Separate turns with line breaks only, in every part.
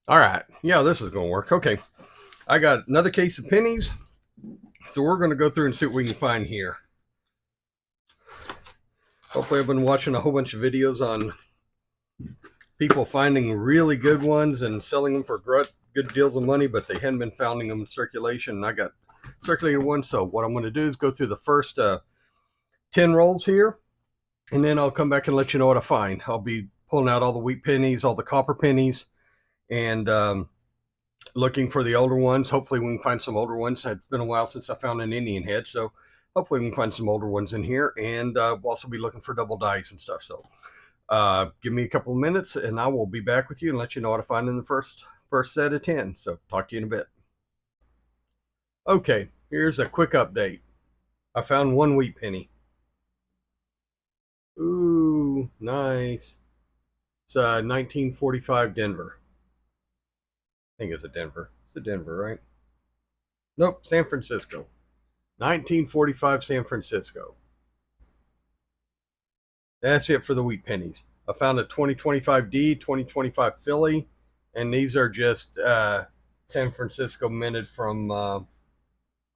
All right. Yeah, this is going to work. Okay. I got another case of pennies. So we're going to go through and see what we can find here. Hopefully, I've been watching a whole bunch of videos on people finding really good ones and selling them for good deals of money, but they hadn't been finding them in circulation. And I got circulated one. So what I'm going to do is go through the first 10 rolls here, and then I'll come back and let you know what I find. I'll be pulling out all the wheat pennies, all the copper pennies, and looking for the older ones. Hopefully, we can find some older ones. It's been a while since I found an Indian head, so hopefully, we can find some older ones in here. And we'll also be looking for double dice and stuff. So, give me a couple of minutes, and I will be back with you and let you know what I find in the first set of 10. So, talk to you in a bit. Okay, here's a quick update. I found one wheat penny. Ooh, nice. It's 1945 Denver. I think it's a Denver. It's a Denver, right? Nope, San Francisco. 1945 San Francisco. That's it for the wheat pennies. I found a 2025D, 2025 Philly, and these are just San Francisco minted from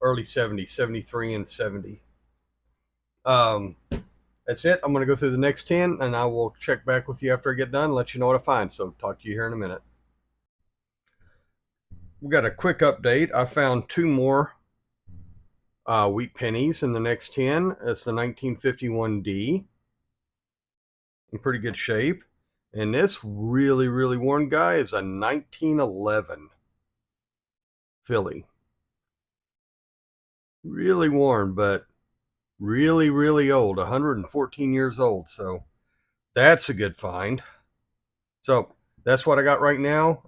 early 70s, 73 and 70. Um, that's it. I'm going to go through the next 10, and I will check back with you after I get done and let you know what I find. So, talk to you here in a minute. We got a quick update. I found two more wheat pennies in the next 10. It's the 1951D in pretty good shape. And this really, really worn guy is a 1911 Philly. Really worn, but really, really old. 114 years old. So that's a good find. So that's what I got right now.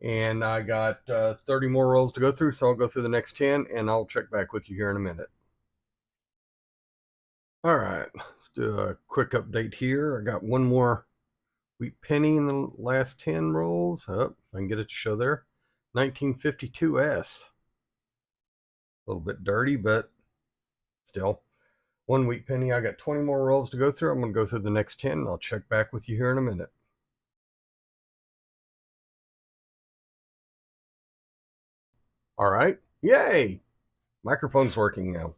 And I got 30 more rolls to go through. So I'll go through the next 10 and I'll check back with you here in a minute. All right. Let's do a quick update here. I got one more wheat penny in the last 10 rolls. Oh, if I can get it to show there. 1952S. A little bit dirty, but still. One wheat penny. I got 20 more rolls to go through. I'm going to go through the next 10 and I'll check back with you here in a minute. All right. Yay. Microphone's working now.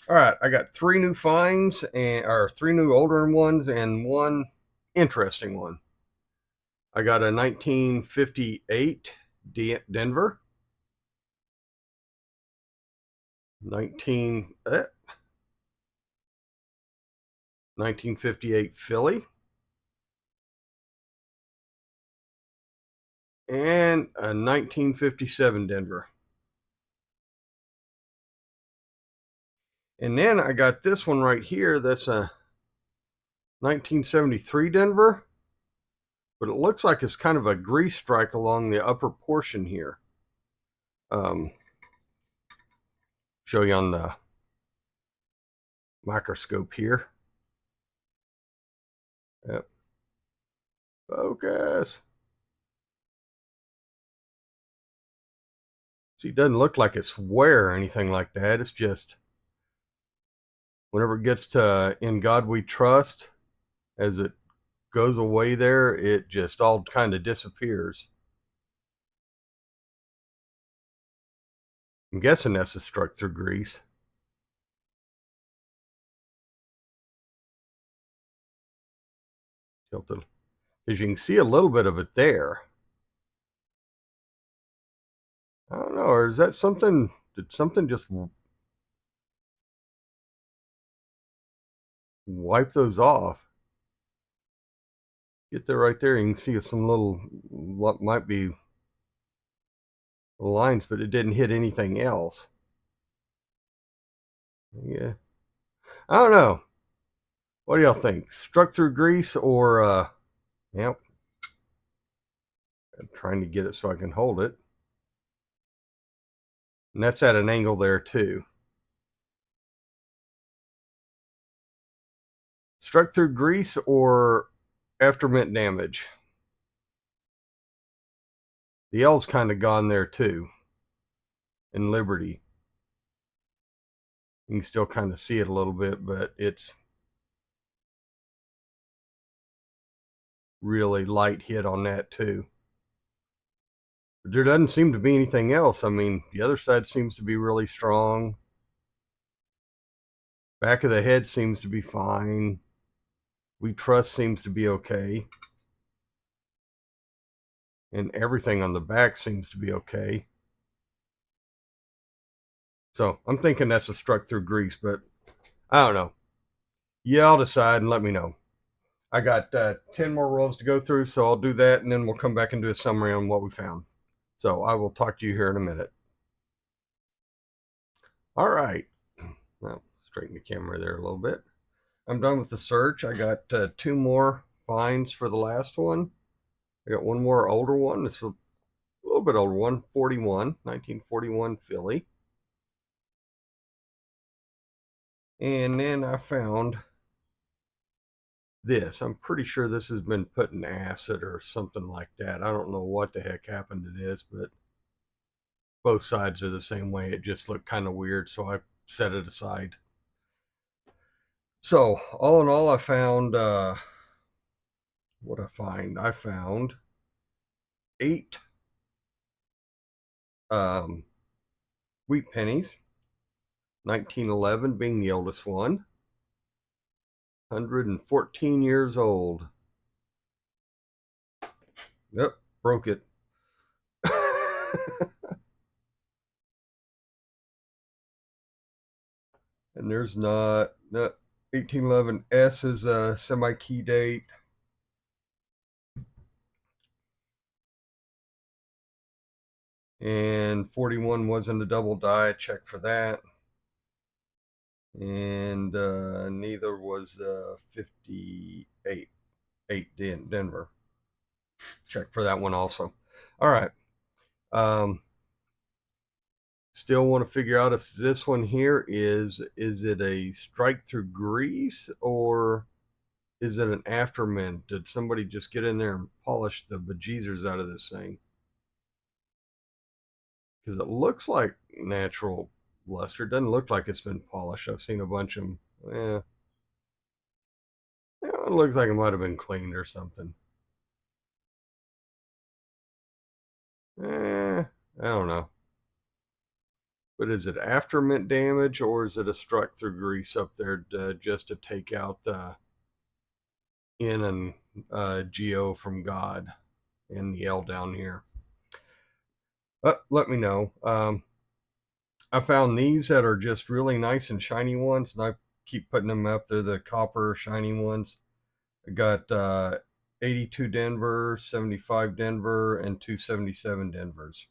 All right. I got three new finds or three new older ones and one interesting one. I got a 1958 Denver, 1958 Philly, and a 1957 Denver. And then I got this one right here. That's a 1973 Denver, but it looks like it's kind of a grease strike along the upper portion here. Show you on the microscope here. Yep. Focus. See, it doesn't look like it's wear or anything like that. It's just whenever it gets to In God We Trust, as it goes away there, it just all kind of disappears. I'm guessing that's a struck through grease. Tilted. Because you can see a little bit of it there. I don't know, or is that something, did something just wipe those off? Get there right there, you can see some little, what might be lines, but it didn't hit anything else. Yeah. I don't know. What do y'all think? Struck through grease or, yep. I'm trying to get it so I can hold it. And that's at an angle there too. Struck through grease or after mint damage. The L's kind of gone there too. In Liberty. You can still kind of see it a little bit, but it's really light hit on that too. But there doesn't seem to be anything else. I mean, the other side seems to be really strong. Back of the head seems to be fine. We Trust seems to be okay. And everything on the back seems to be okay. So I'm thinking that's a struck through grease, but I don't know. Y'all decide and let me know. I got 10 more rolls to go through, so I'll do that, and then we'll come back and do a summary on what we found. So I will talk to you here in a minute. All right. Well, straighten the camera there a little bit. I'm done with the search. I got 2 more finds for the last one. I got one more older one. It's a little bit older one, 1941 Philly. And then I found this. I'm pretty sure this has been put in acid or something like that. I don't know what the heck happened to this, but both sides are the same way. It just looked kind of weird, so I set it aside. So all in all, I found I found 8 wheat pennies, 1911 being the oldest one, 114 years old. Yep, broke it. And there's not 1811 S is a semi-key date. And 41 wasn't a double die. Check for that. And neither was 58 Denver. Check for that one also. All right. Still want to figure out if this one here is it a strike through grease or is it an aftermint? Did somebody just get in there and polish the bejeezers out of this thing? Because it looks like natural luster. It doesn't look like it's been polished. I've seen a bunch of them. It looks like it might have been cleaned or something. I don't know. But is it aftermint damage or is it a struck through grease up there just to take out the N and GO from God and the L down here? Let me know. I found these that are just really nice and shiny ones, and I keep putting them up. They're the copper shiny ones. I got 82 Denver, 75 Denver, and 277 Denvers.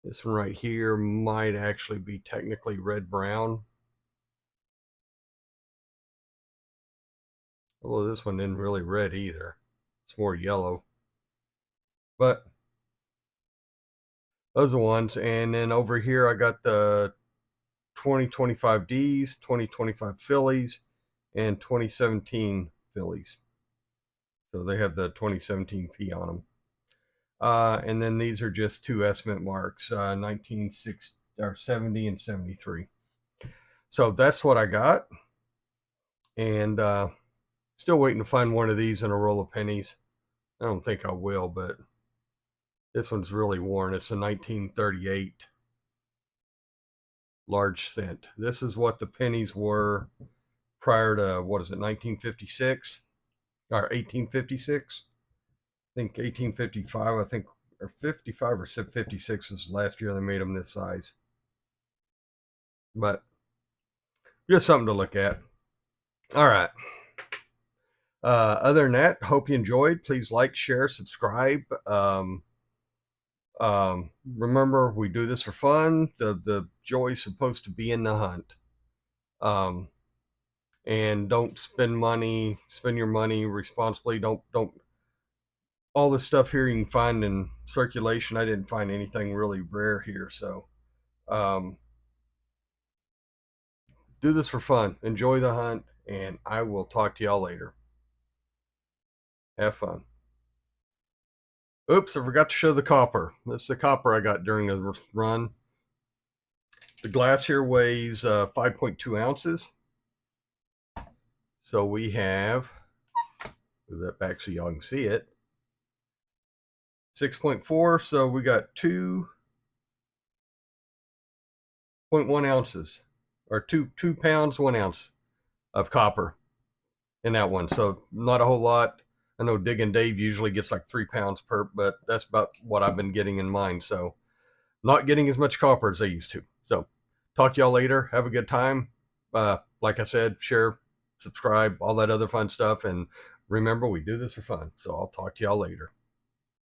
This one right here might actually be technically red-brown. Although this one isn't really red either. It's more yellow. But those are ones. And then over here I got the 2025 Ds, 2025 Phillies, and 2017 Phillies. So they have the 2017 P on them. And then these are just 2 estimate marks, 1960 or 70 and 73. So that's what I got. And still waiting to find one of these in a roll of pennies. I don't think I will, but this one's really worn. It's a 1938 large cent. This is what the pennies were prior to, what is it, 1956 or 1856? I think 1855, I think, or 55 or 56 was the last year they made them this size. But just something to look at. All right. Other than that, hope you enjoyed. Please like, share, subscribe. Remember, we do this for fun. The joy is supposed to be in the hunt. And don't spend your money responsibly. Don't all this stuff here you can find in circulation. I didn't find anything really rare here, so do this for fun. Enjoy the hunt, and I will talk to y'all later. Have fun. Oops, I forgot to show the copper. This is the copper I got during the run. The glass here weighs 5.2 ounces. So we have Move that back so y'all can see it. 6.4, so we got 2.1 ounces, or 2 pounds 1 ounce of copper in that one. So not a whole lot. I know Digging Dave usually gets like 3 pounds per, but that's about what I've been getting in mine. So not getting as much copper as I used to. So talk to y'all later. Have a good time. Like I said, share, subscribe, all that other fun stuff. And remember, we do this for fun. So I'll talk to y'all later.